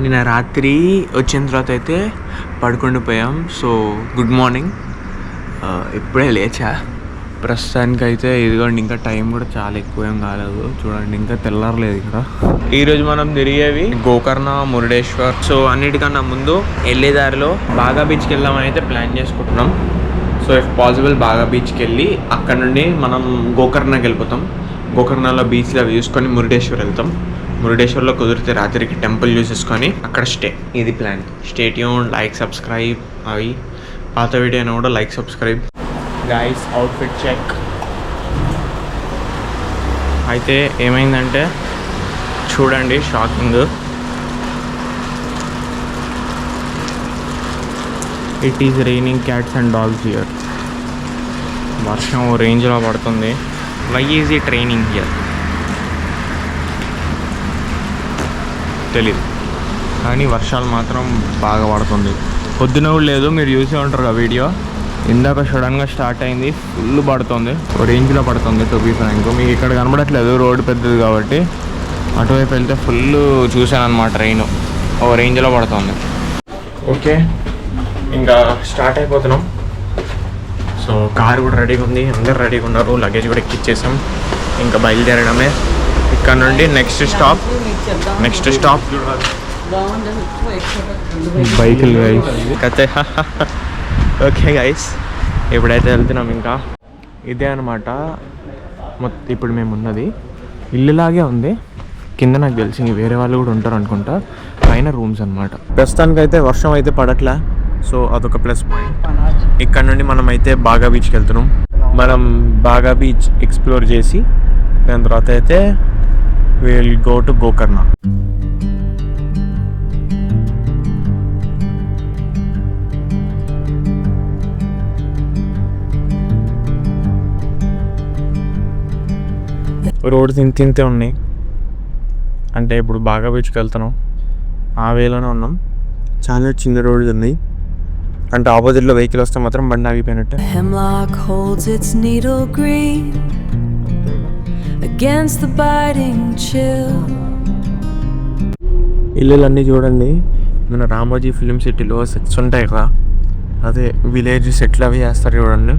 నిన్న రాత్రి వచ్చిన తర్వాత అయితే పడుకుండిపోయాం. So good morning. ఇప్పుడే లేచా. ప్రస్తుతానికైతే ఇదిగోండి, ఇంకా టైం కూడా చాలా ఎక్కువ ఏం కాలేదు. చూడండి, ఇంకా తెల్లారలేదు ఇక్కడ. ఈరోజు మనం తిరిగేవి గోకర్ణ, మురుడేశ్వర్. సో అన్నిటికన్నా ముందు వెళ్ళే దారిలో బాగా బీచ్కి వెళ్దామని అయితే ప్లాన్ చేసుకుంటున్నాం. సో ఇఫ్ పాసిబుల్ బాగా బీచ్కి వెళ్ళి అక్కడ నుండి మనం గోకర్ణకి వెళ్ళిపోతాం. గోకర్ణలో బీచ్లో చూసుకొని మురుడేశ్వర్ వెళ్తాం. మురుడేశ్వర్లో కుదిరితే రాత్రికి టెంపుల్ చూసేసుకొని అక్కడ స్టే. ఇది plan. Stay tune, like, subscribe. అవి పాత వీడియో అయినా కూడా like, subscribe. Guys, outfit check. అయితే ఏమైందంటే చూడండి, shocking. It is raining cats and dogs here. వర్షం రేంజ్లో పడుతుంది. Why is it raining here తెలీదు, కానీ వర్షాలు మాత్రం బాగా పడుతుంది. పొద్దున కూడా లేదు, మీరు చూసే ఉంటారు కదా వీడియో. ఇందాక సడన్గా స్టార్ట్ అయింది, ఫుల్ పడుతుంది, రేంజ్లో పడుతుంది. టు బీ ఫ్రాంక్, మీకు ఇక్కడ కనబడట్లేదు, రోడ్డు పెద్దది కాబట్టి. అటువైపు వెళ్తే ఫుల్ చూశాను అనమాట, రెయిన్ ఓ రేంజ్లో పడుతుంది. ఓకే, ఇంకా స్టార్ట్ అయిపోతున్నాం. సో కార్ కూడా రెడీగా ఉంది, అందరు రెడీగా ఉన్నారు. లగేజ్ కూడా ఎక్కిచ్చేసాం, ఇంకా బయలుదేరడమే. ఇక్కడ నుండి నెక్స్ట్ స్టాప్ బైకులు గైస్ కతే. ఓకే గైస్, ఎప్పుడైతే వెళ్తున్నాం ఇంకా ఇదే అనమాట. మొత్తం ఇప్పుడు మేము ఉన్నది ఇల్లులాగే ఉంది. కింద నాకు తెలిసి వేరే వాళ్ళు కూడా ఉంటారు అనుకుంటా. పైన రూమ్స్ అనమాట. ప్రస్తుతానికైతే వర్షం అయితే పడట్లే, సో అదొక ప్లస్ పాయింట్. ఇక్కడ నుండి మనం అయితే బాగా బీచ్కి వెళ్తున్నాం. మనం బాగా బీచ్ ఎక్స్ప్లోర్ చేసి దాని తర్వాత అయితే will go to Gokarna. Roads ఇంతే ఉన్నాయి. అంటే ఇప్పుడు బాగా బీచ్కి వెళ్తున్నాం, ఆ వేలోనే ఉన్నాం. చాలా చిన్న రోడ్స్ ఉన్నాయి, అంటే ఆపోజిట్లో వెహికల్ వస్తే మాత్రం బండి ఆగిపోయినట్టే. Against the biting chill. ఇల్లులన్నీ చూడండి, మన రామోజీ ఫిలిం సిటీలో సెట్స్ ఉంటాయి కదా, అదే విలేజ్ సెట్లు అవి వేస్తారు చూడండి.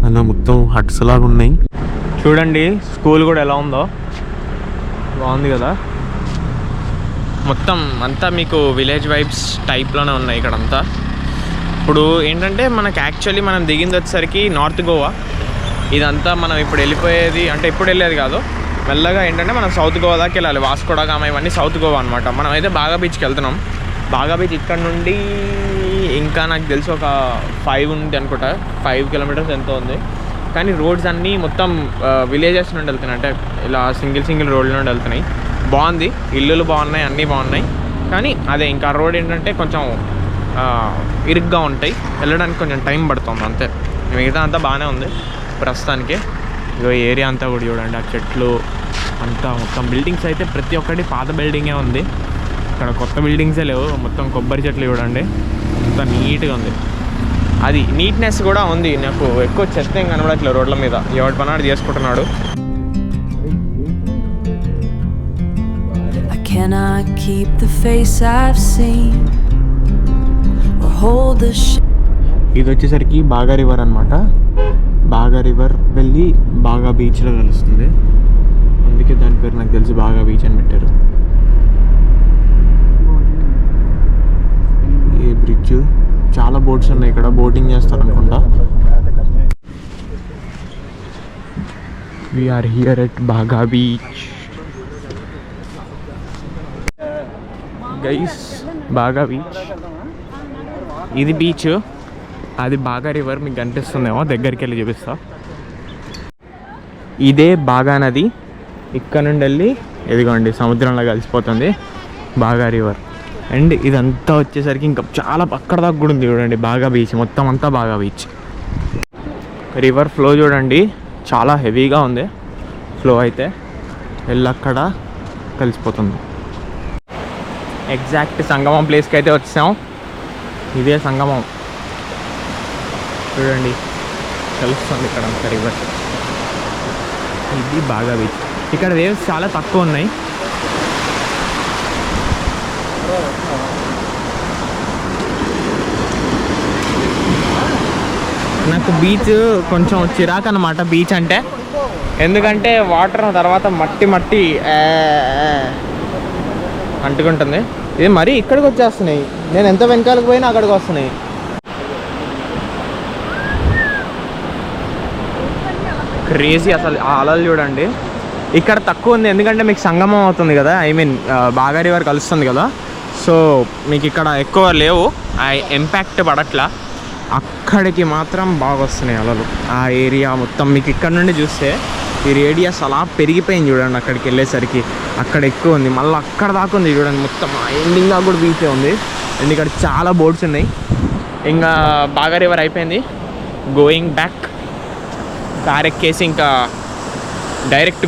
అలా మొత్తం హట్స్ లాగా ఉన్నాయి. చూడండి స్కూల్ కూడా ఎలా ఉందో, బాగుంది కదా. మొత్తం అంతా మీకు విలేజ్ వైబ్స్ టైప్లోనే ఉన్నాయి ఇక్కడంతా. ఇప్పుడు ఏంటంటే మనకు యాక్చువల్లీ మనం దిగింది వచ్చేసరికి నార్త్ గోవా. ఇదంతా మనం ఇప్పుడు వెళ్ళిపోయేది, అంటే ఇప్పుడు వెళ్ళేది కాదు, మెల్లగా ఏంటంటే మనం సౌత్ గోవా దాకా వెళ్ళాలి. వాస్కో డ గామా ఇవన్నీ సౌత్ గోవా అనమాట. మనం అయితే బాగా బీచ్కి వెళ్తున్నాం. బాగా బీచ్ ఇక్కడ నుండి ఇంకా నాకు తెలిసి ఒక 5 ఉంది అనుకుంటా, 5 కిలోమీటర్స్ ఎంతో ఉంది. కానీ రోడ్స్ అన్నీ మొత్తం విలేజెస్ నుండి వెళ్తున్నాయి, అంటే ఇలా సింగిల్ రోడ్ల నుండి వెళ్తున్నాయి. బాగుంది, ఇల్లులు బాగున్నాయి, అన్నీ బాగున్నాయి. కానీ అదే ఇంకా రోడ్ ఏంటంటే కొంచెం ఇరుగ్గా ఉంటాయి, వెళ్ళడానికి కొంచెం టైం పడుతుంది అంతే. మిగతా అంతా బాగానే ఉంది ప్రస్తుతానికి. ఇగో ఏరియా అంతా కూడా చూడండి, ఆ చెట్లు అంతా మొత్తం బిల్డింగ్స్ అయితే ప్రతి ఒక్కటి పాత బిల్డింగే ఉంది. ఇక్కడ కొత్త బిల్డింగ్సే లేవు, మొత్తం కొబ్బరి చెట్లు చూడండి, అంతా నీట్గా ఉంది. అది నీట్నెస్ కూడా ఉంది. నాకు ఎక్కువ చెత్త ఏం కనబడట్లేదు రోడ్ల మీద, ఎవరి పనాడు చేసుకుంటున్నాడు. ఇది వచ్చేసరికి బాగా రివర్ అనమాట. బాగా రివర్ వెళ్ళి బాగా బీచ్లో కలుస్తుంది, అందుకే దాని పేరు నాకు తెలిసి బాగా బీచ్ అని పెట్టారు. ఈ బ్రిడ్జ్, చాలా బోట్స్ ఉన్నాయి ఇక్కడ, బోటింగ్ చేస్తారు అనుకుంటా. వీఆర్ హియర్ ఎట్ బాగా బీచ్ గైస్. బాగా బీచ్, ఇది బీచ్, అది బాగా రివర్. మీకు కనిపిస్తుందేమో, దగ్గరికి వెళ్ళి చూపిస్తా. ఇదే బాగా నది, ఇక్కడ నుండి వెళ్ళి ఇదిగోండి సముద్రంలో కలిసిపోతుంది బాగా రివర్. అండ్ ఇదంతా వచ్చేసరికి ఇంకా చాలా అక్కడ దాకా కూడా ఉంది చూడండి బాగా బీచ్. మొత్తం అంతా బాగా బీచ్. రివర్ ఫ్లో చూడండి, చాలా హెవీగా ఉంది ఫ్లో. అయితే వెళ్ళి అక్కడ కలిసిపోతుంది. ఎగ్జాక్ట్ సంగమం ప్లేస్కి అయితే వచ్చాం. ఇదే సంగమం చూడండి, కలుస్తుంది ఇక్కడ అంతా రివర్. ఇది బాగా బీచ్. ఇక్కడ వేవ్స్ చాలా తక్కువ ఉన్నాయి. నాకు బీచ్ కొంచెం చిరాకు అన్నమాట బీచ్ అంటే, ఎందుకంటే వాటర్ తర్వాత మట్టి మట్టి అంటుకుంటుంది. ఇది మరీ ఇక్కడికి వచ్చేస్తున్నాయి, నేను ఎంత వెనకాలకు పోయినా అక్కడికి వస్తున్నాయి. క్రేజీ అసలు ఆ అలలు చూడండి. ఇక్కడ తక్కువ ఉంది ఎందుకంటే మీకు సంగమం అవుతుంది కదా, ఐ మీన్ బాగా రివర్ కలుస్తుంది కదా, సో మీకు ఇక్కడ ఎక్కువ లేవు, ఆ ఇంపాక్ట్ పడట్లా. అక్కడికి మాత్రం బాగా వస్తున్నాయి అలలు. ఆ ఏరియా మొత్తం మీకు ఇక్కడ నుండి చూస్తే ఈ రేడియస్ అలా పెరిగిపోయింది చూడండి. అక్కడికి వెళ్ళేసరికి అక్కడ ఎక్కువ ఉంది, మళ్ళీ అక్కడ దాకా ఉంది చూడండి. మొత్తం ఎండింగ్ దాకా కూడా బీచే ఉంది. అండ్ ఇక్కడ చాలా బోట్స్ ఉన్నాయి. ఇంకా బాగా రివర్ అయిపోయింది, గోయింగ్ బ్యాక్. కార్ ఎక్కేసి ఇంకా డైరెక్ట్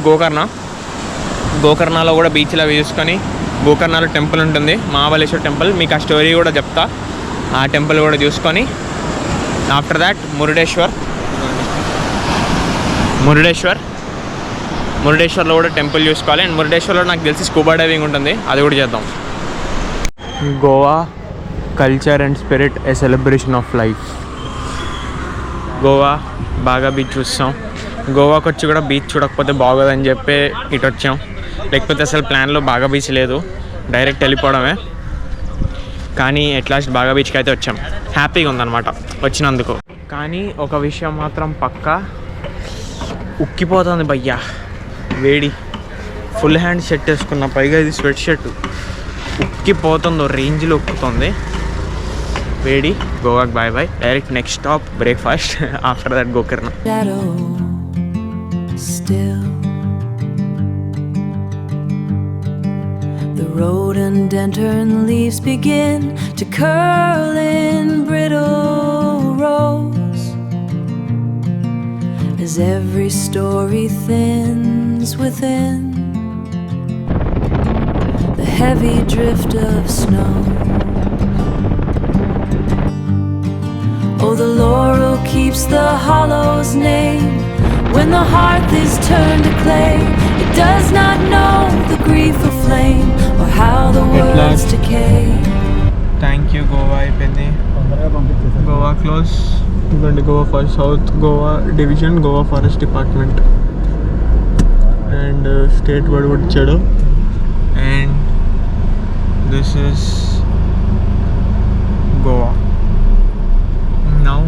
గోకర్ణలో కూడా బీచ్లో చూసుకొని, గోకర్ణలో టెంపుల్ ఉంటుంది, మహాబలేశ్వర టెంపుల్. మీకు ఆ స్టోరీ కూడా చెప్తా, ఆ టెంపుల్ కూడా చూసుకొని ఆఫ్టర్ దాట్ మురుడేశ్వర్లో కూడా టెంపుల్ చూసుకోవాలి. అండ్ మురుడేశ్వర్లో నాకు తెలిసి స్కూబా డైవింగ్ ఉంటుంది, అది కూడా చేద్దాం. Goa culture and spirit, A celebration of life. Goa బాగా బీచ్ చూస్తాం. గోవాకి వచ్చి కూడా బీచ్ చూడకపోతే బాగోదని చెప్పి ఇటు వచ్చాం, లేకపోతే అసలు ప్లాన్లో బాగా బీచ్ లేదు, డైరెక్ట్ వెళ్ళిపోవడమే. కానీ అట్లాస్ట్ బాగా బీచ్కి అయితే వచ్చాం, హ్యాపీగా ఉందన్నమాట వచ్చినందుకు. కానీ ఒక విషయం మాత్రం పక్కా, ఉక్కిపోతుంది భయ్యా వేడి. ఫుల్ హ్యాండ్ షర్ట్ వేసుకున్న, పైగా ఇది స్వెట్ షర్ట్, ఉక్కిపోతుందో రేంజ్లో ఉక్కుతుంది వేడి. గోవాకి bye bye, direct next stop breakfast, after that Gokarna. Still, the rhododendron leaves begin to curl in brittle rows as every story thins within the heavy drift of snow. Oh, the laurel keeps the hollow's name. When the hearth is turned to clay, it does not know the grief of flame or how the words decay. Thank you. Goa అయిపోయింది, Goa close. ఇదండి Goa for south Goa division, Goa forest department and state word కూడా ఇచ్చాడు. And this is Goa. Now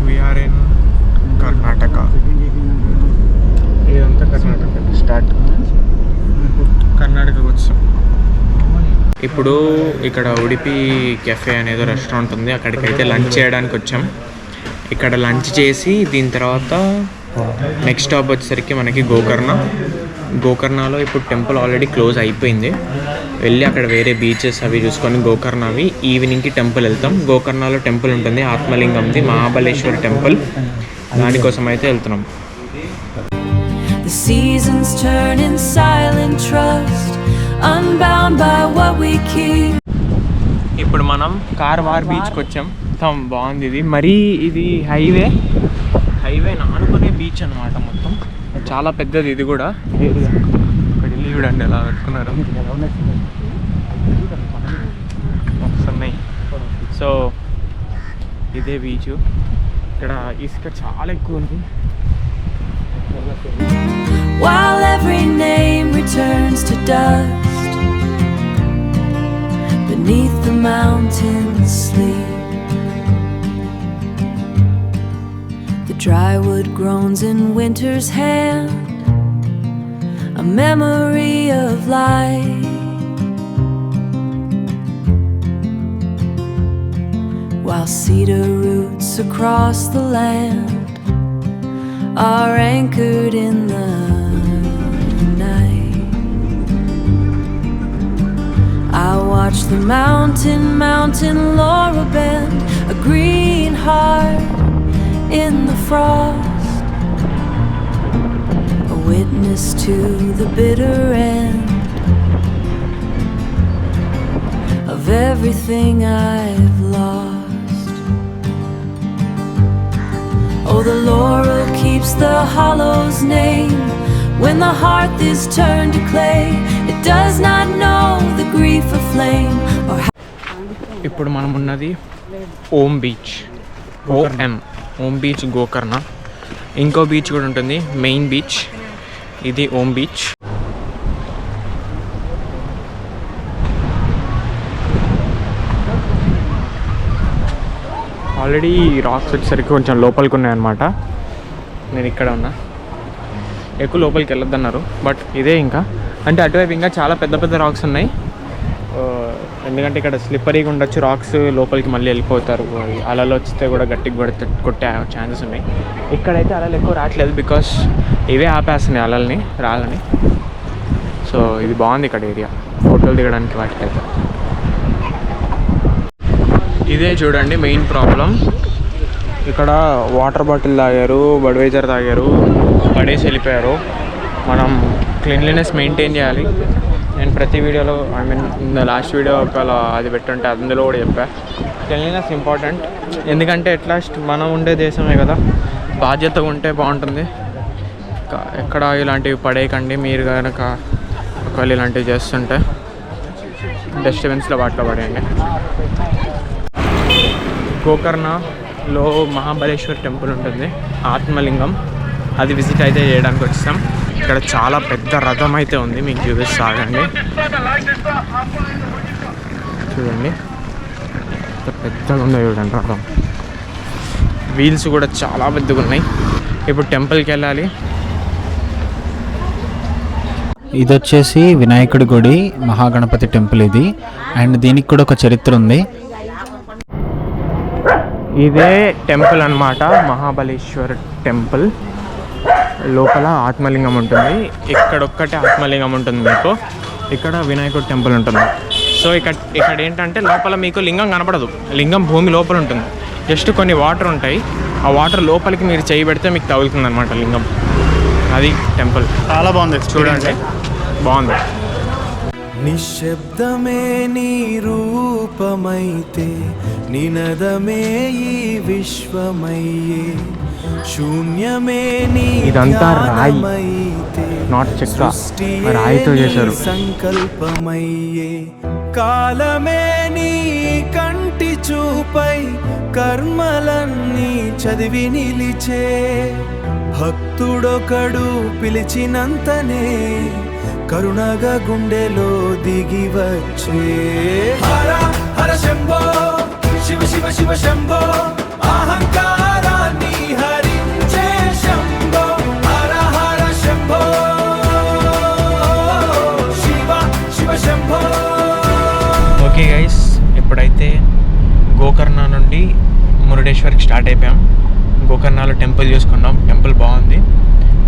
we're in Karnataka. ఇదంతా Karnataka start, కర్ణాటకకు వచ్చాం. ఇప్పుడు ఇక్కడ Udupi cafe అనేది రెస్టారెంట్ ఉంది, అక్కడికైతే లంచ్ చేయడానికి వచ్చాం. ఇక్కడ లంచ్ చేసి దీని తర్వాత నెక్స్ట్ స్టాప్ వచ్చేసరికి మనకి గోకర్ణలో ఇప్పుడు టెంపుల్ ఆల్రెడీ క్లోజ్ అయిపోయింది, వెళ్ళి అక్కడ వేరే బీచెస్ అవి చూసుకొని గోకర్ణవి ఈవినింగ్కి టెంపుల్ వెళ్తాం. గోకర్ణలో టెంపుల్ ఉంటుంది, ఆత్మలింగంది, మహాబలేశ్వర టెంపుల్, దానికోసం అయితే వెళ్తున్నాం. The seasons turn in silent trust, unbound by what we keep. ఇప్పుడు మనం కార్వార్ బీచ్కి వచ్చాం. మొత్తం బాగుంది ఇది, మరీ ఇది హైవే ఆనుకునే బీచ్ అనమాట. మొత్తం చాలా పెద్దది ఇది కూడా ఏరియా. ఇక్కడ ఇల్లు చూడండి ఎలా పెట్టుకున్నారు, వస్తున్నాయి. సో ఇదే బీచ్. ఇక్కడ ఇసుక చాలా ఎక్కువ ఉంది. While every name returns to dust, beneath the mountains sleep, the dry wood groans in winter's hand, a memory of life. While cedar roots across the land are anchored in the night, I watch the mountain laurel bend, a green heart in the frost, a witness to the bitter end of everything I've lost. Oh, the laurel keeps the hollow's name. When the hearth is turned to clay, it does not know the grief of flame or how. ఇప్పుడు మనం ఉన్నది Om beach, OM Om beach Gokarna. ఇంకో beach కూడా ఉంటుంది, main beach. ఇది Om beach. Already rocks వచ్చేసరికి కొంచెం లోపలికి ఉన్నాయన్నమాట. నేను ఇక్కడ ఉన్నా, ఎక్కువ లోపలికి వెళ్ళొద్దన్నారు. బట్ ఇదే ఇంకా అంటే అటువైపు ఇంకా చాలా పెద్ద పెద్ద రాక్స్ ఉన్నాయి. ఎందుకంటే ఇక్కడ స్లిప్పరీగా ఉండొచ్చు రాక్స్, లోపలికి మళ్ళీ వెళ్ళిపోతారు. అలలు వస్తే కూడా గట్టిగా కొట్టే ఛాన్సెస్ ఉన్నాయి. ఇక్కడైతే అలలు ఎక్కువ రావట్లేదు, బికాస్ ఇవే ఆపేస్తున్నాయి అలల్ని రాలని. సో ఇది బాగుంది ఇక్కడ ఏరియా ఫోటోలు దిగడానికి వాటికైతే. ఇదే చూడండి మెయిన్ ప్రాబ్లం. ఇక్కడ వాటర్ బాటిల్ తాగారు, బడ్వైజర్ తాగారు, పడేసి వెళ్ళిపోయారు. మనం క్లీన్లీనెస్ మెయింటైన్ చేయాలి. నేను ప్రతి వీడియోలో లాస్ట్ వీడియో ఒకవేళ అది పెట్టుంటే అందులో కూడా చెప్పా, క్లీన్లీనెస్ ఇంపార్టెంట్. ఎందుకంటే అట్లాస్ట్ మనం ఉండే దేశమే కదా, బాధ్యతగా ఉంటే బాగుంటుంది. ఎక్కడ ఇలాంటివి పడేయకండి. మీరు కనుక ఒకవేళ ఇలాంటివి చేస్తుంటే డస్ట్బిన్స్లో వాటిలో పడేయండి. గోకర్ణలో మహాబలేశ్వర్ టెంపుల్ ఉంటుంది, ఆత్మలింగం. అది విజిట్ అయితే చేయడానికి వచ్చాం. ఇక్కడ చాలా పెద్ద రథం అయితే ఉంది, మీకు చూపిస్తాగండి. చూడండి పెద్దగా ఉంది చూడండి రథం. వీల్స్ కూడా చాలా పెద్దగా ఉన్నాయి. ఇప్పుడు టెంపుల్కి వెళ్ళాలి. ఇది వచ్చేసి వినాయకుడి గుడి, మహాగణపతి టెంపుల్ ఇది. అండ్ దీనికి కూడా ఒక చరిత్ర ఉంది. ఇదే టెంపుల్ అన్నమాట, మహాబలేశ్వర్ టెంపుల్. లోపల ఆత్మలింగం ఉంటుంది. ఇక్కడొక్కటే ఆత్మలింగం ఉంటుంది మీకు. ఇక్కడ వినాయకుడి టెంపుల్ ఉంటుంది. సో ఇక్కడ ఏంటంటే లోపల మీకు లింగం కనపడదు, లింగం భూమి లోపల ఉంటుంది. జస్ట్ కొన్ని వాటర్ ఉంటాయి, ఆ వాటర్ లోపలికి మీరు చేయి పెడితే మీకు తగులుతుంది అనమాట లింగం. అది టెంపుల్. చాలా బాగుంది చూడండి, బాగుంది. నిశ్శబ్దమే నీ రూపమైతే, నినదమే ఈ విశ్వమయ్యే, శూన్యమే నీ ఇదంతా రాయి, ధ్యానమైతే, నాట్ చెక్క, సృష్టియే రాయితో చేశారు. నీ సంకల్పమయ్యే, కాలమే నీ కంటి చూపై, కర్మలన్నీ చదివి నిలిచే, భక్తుడొకడు పిలిచినంతనే కరుణగా గుండెలో దిగి వచ్చే. హర హర శంభో, శివ శివ శివ శంభో, అహంకారాన్ని హరించే శంభో. హర హర శంభో, శివ శివ శంభో. ఓకే గైస్, ఇప్పుడైతే గోకర్ణ నుండి మురుడేశ్వర్కి స్టార్ట్ అయిపోయాం. గోకర్ణలో టెంపుల్ చూసుకున్నాం, టెంపుల్ బాగుంది.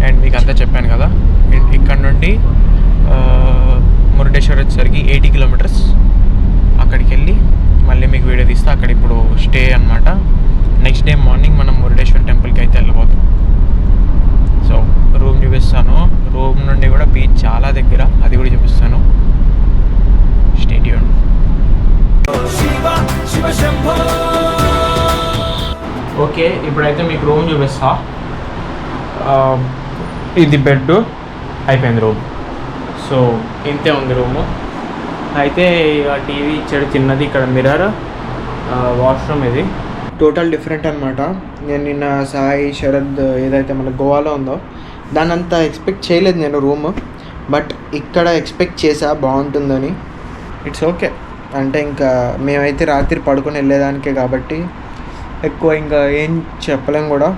అండ్ మీకు అంతా చెప్పాను కదా, ఇక్కడ నుండి మురుడేశ్వర్ వచ్చేసరికి 80 కిలోమీటర్స్. అక్కడికి వెళ్ళి మళ్ళీ మీకు వీడియో తీస్తే అక్కడ ఇప్పుడు స్టే అనమాట. నెక్స్ట్ డే మార్నింగ్ మనం మురుడేశ్వర్ టెంపుల్కి అయితే వెళ్ళిపోతాం. సో రూమ్ చూపిస్తాను, రూమ్ నుండి కూడా బీచ్ చాలా దగ్గర, అది కూడా చూపిస్తాను. Stay tuned. ఓకే, ఇప్పుడైతే మీకు రూమ్ చూపిస్తా. ఇది బెడ్ అయిపోయింది రూమ్. సో ఇంతే ఉంది రూము. అయితే టీవీ ఇచ్చాడు చిన్నది, ఇక్కడ మిర్రర్, వాష్రూమ్. ఇది టోటల్ డిఫరెంట్ అనమాట. నేను నిన్న సాయి శరద్ ఏదైతే మన గోవాలో ఉందో దాన్ని అంతా ఎక్స్పెక్ట్ చేయలేదు నేను రూమ్. బట్ ఇక్కడ ఎక్స్పెక్ట్ చేసా బాగుంటుందని. It's okay. అంటే ఇంకా మేమైతే రాత్రి పడుకొని వెళ్ళేదానికే కాబట్టి ఎక్కువ ఇంకా ఏం చెప్పలేం కూడా.